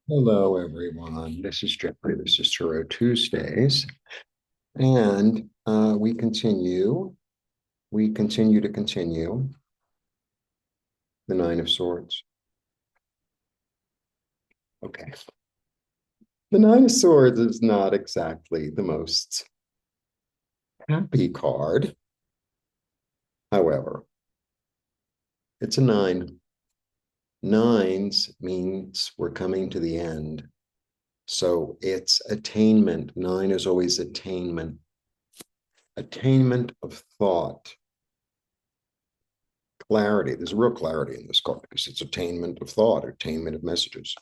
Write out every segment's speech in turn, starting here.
Hello, everyone. This is Jeffrey. This is Tarot Tuesdays, and we continue. We continue to continue the Nine of Swords. Okay, the Nine of Swords is not exactly the most happy card. However, it's a nine. Nines means we're coming to the end, so it's attainment. Nine is always attainment. Attainment of thought. Clarity. There's real clarity in this card because it's attainment of thought, attainment of messages.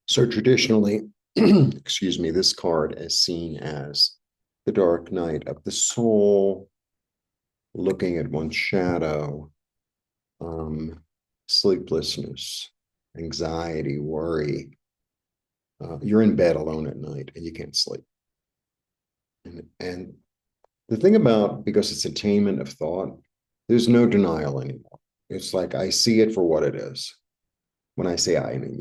So traditionally, excuse me, this card is seen as the dark night of the soul, looking at one's shadow, sleeplessness, anxiety, worry. You're in bed alone at night and you can't sleep. And the thing about, because it's attainment of thought, there's no denial anymore. It's like I see it for what it is. When I say I mean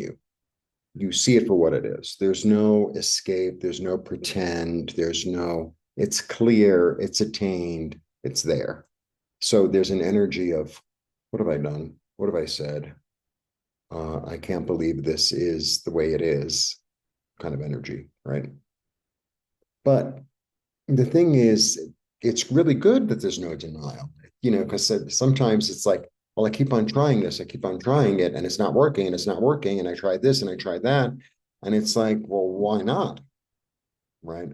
you see it for what it is. There's no escape. There's no pretend. It's clear. It's attained. It's there. So there's an energy of, what have I done? What have I said? I can't believe this is the way it is kind of energy, right? But the thing is, it's really good that there's no denial, because sometimes it's like, well, I keep on trying this, I keep on trying it, and it's not working, and it's not working, and I tried this and I tried that. And it's like, well, why not? Right.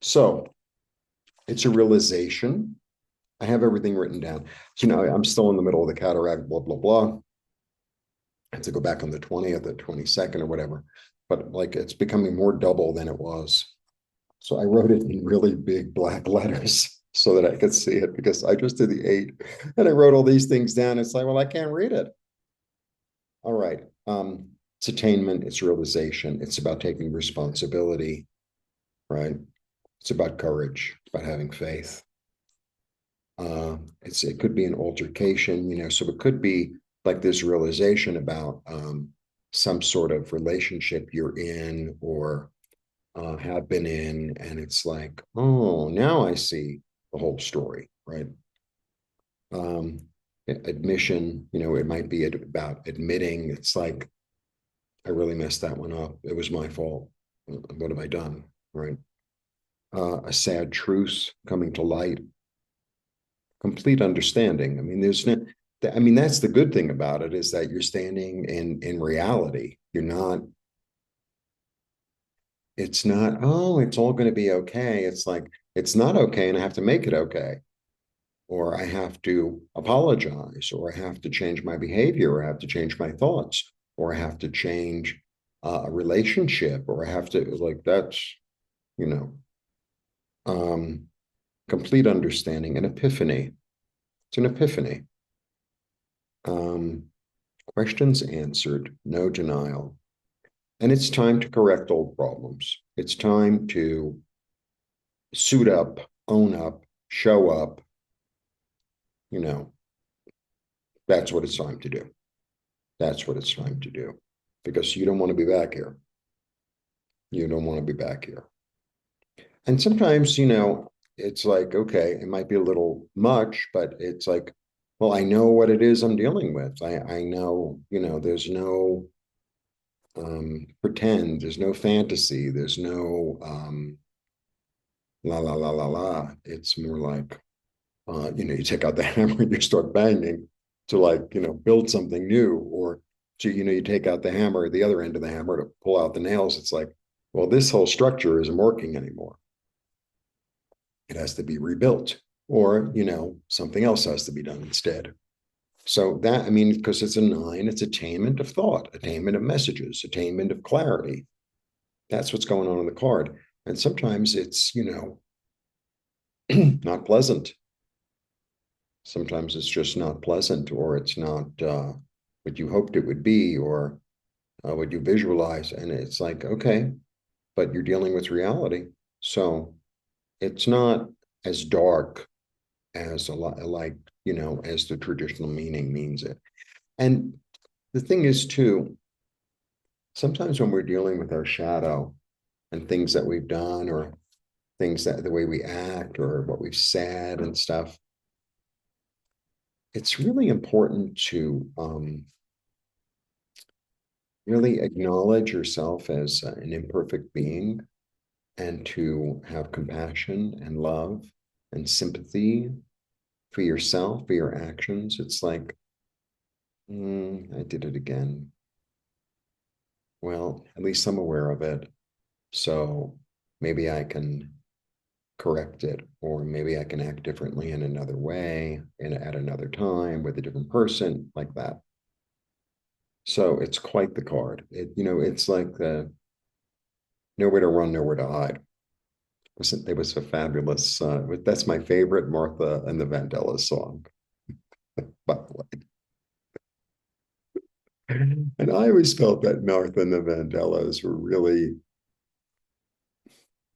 So it's a realization. I have everything written down. I'm still in the middle of the cataract, blah, blah, blah. I have to go back on the 20th, the 22nd, or whatever. But like it's becoming more double than it was. So I wrote it in really big black letters so that I could see it because I just did the 8 and I wrote all these things down. It's like, well, I can't read it. All right. It's attainment, it's realization, it's about taking responsibility, right? It's about courage, it's about having faith. It could be an altercation, so it could be like this realization about some sort of relationship you're in or have been in, and it's like, oh, now I see the whole story, right? Um, Admission, it might be about admitting it's like, I really messed that one up. It was my fault. What have I done, right? A sad truth coming to light, complete understanding. I mean, that's the good thing about it is that you're standing in reality. You're not It's not, oh, it's all going to be okay. It's like, it's not okay, and I have to make it okay. Or I have to apologize, or I have to change my behavior, or I have to change my thoughts, or I have to change a relationship, or I have to, like, that's, you know, um, complete understanding, an epiphany. It's an epiphany. Um, Questions answered, no denial. And it's time to correct old problems. It's time to suit up, own up, show up. You know, that's what it's time to do. That's what it's time to do because you don't want to be back here. You don't want to be back here. And sometimes, it's like, okay, it might be a little much, but it's like, well, I know what it is I'm dealing with. I know, there's no pretend, there's no fantasy, there's no la la la la la. It's more like you take out the hammer and you start banging to like, build something new, or to, you take out the hammer, the other end of the hammer to pull out the nails. It's like, well, this whole structure isn't working anymore. It has to be rebuilt, or, something else has to be done instead. So that, I mean, because it's a 9, it's attainment of thought, attainment of messages, attainment of clarity. That's what's going on in the card. And sometimes it's, not pleasant. Sometimes it's just not pleasant, or it's not what you hoped it would be, or what you visualize. And it's like, okay, but you're dealing with reality. So it's not as dark as a lot, like, as the traditional meaning means it. And the thing is, too, sometimes when we're dealing with our shadow and things that we've done or things that the way we act or what we've said and stuff, it's really important to really acknowledge yourself as an imperfect being and to have compassion and love and sympathy for yourself, for your actions. It's like, I did it again. Well, at least I'm aware of it. So maybe I can correct it, or maybe I can act differently in another way and at another time with a different person, like that. So it's quite the card. It's like the nowhere to run, nowhere to hide. It was a fabulous. That's my favorite Martha and the Vandellas song, by the way. And I always felt that Martha and the Vandellas were really,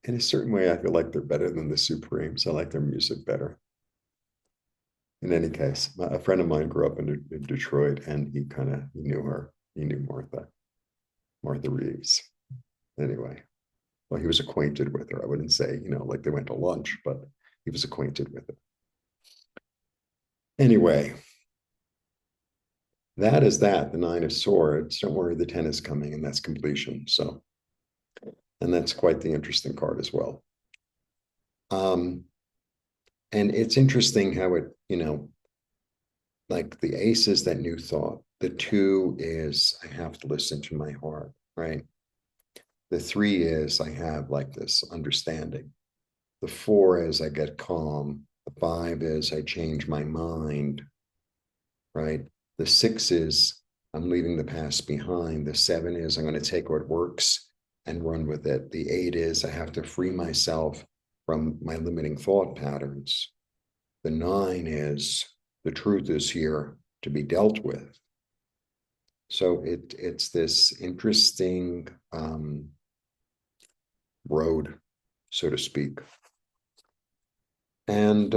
in a certain way, I feel like they're better than the Supremes. I like their music better. In any case, a friend of mine grew up in Detroit, and he knew her. He knew Martha Reeves. Anyway, well, he was acquainted with her. I wouldn't say, like they went to lunch, but he was acquainted with her. Anyway, that is that, the Nine of Swords. Don't worry, the 10 is coming, and that's completion. So, and that's quite the interesting card as well. And it's interesting how it, like the ace is that new thought. The 2 is I have to listen to my heart, right? The 3 is I have like this understanding. The 4 is I get calm. The 5 is I change my mind, right? The 6 is I'm leaving the past behind. The 7 is I'm going to take what works and run with it. The 8 is I have to free myself from my limiting thought patterns. The 9 is the truth is here to be dealt with. So it's this interesting road, so to speak. And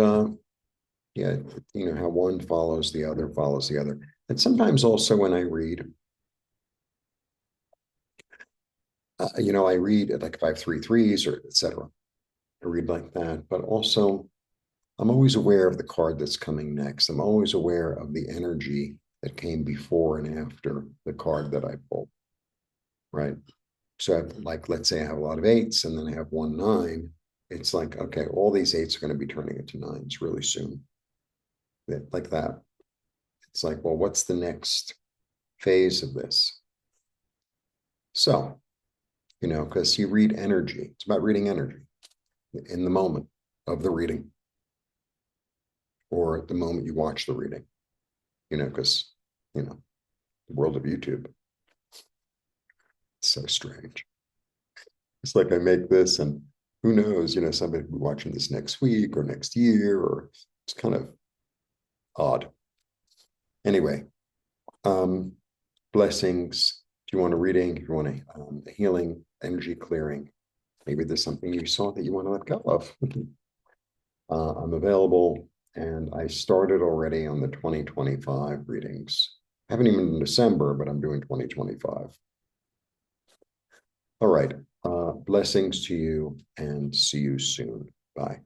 yeah, how one follows the other, follows the other. And sometimes also when I read, I read like if I have 3 3s or etc. I read like that, but also I'm always aware of the card that's coming next. I'm always aware of the energy that came before and after the card that I pulled, right? So like, let's say I have a lot of 8s and then I have 1 9. It's like, okay, all these 8s are going to be turning into 9s really soon. Like that. It's like, well, what's the next phase of this? So, because you read energy. It's about reading energy in the moment of the reading or at the moment you watch the reading, because, the world of YouTube, it's so strange. It's like I make this and who knows, somebody will be watching this next week or next year, or it's kind of odd. Anyway, blessings. If you want a reading, if you want a healing, energy clearing, maybe there's something you saw that you want to let go of. I'm available, and I started already on the 2025 readings. I haven't even in December, but I'm doing 2025. All right. Blessings to you and see you soon. Bye.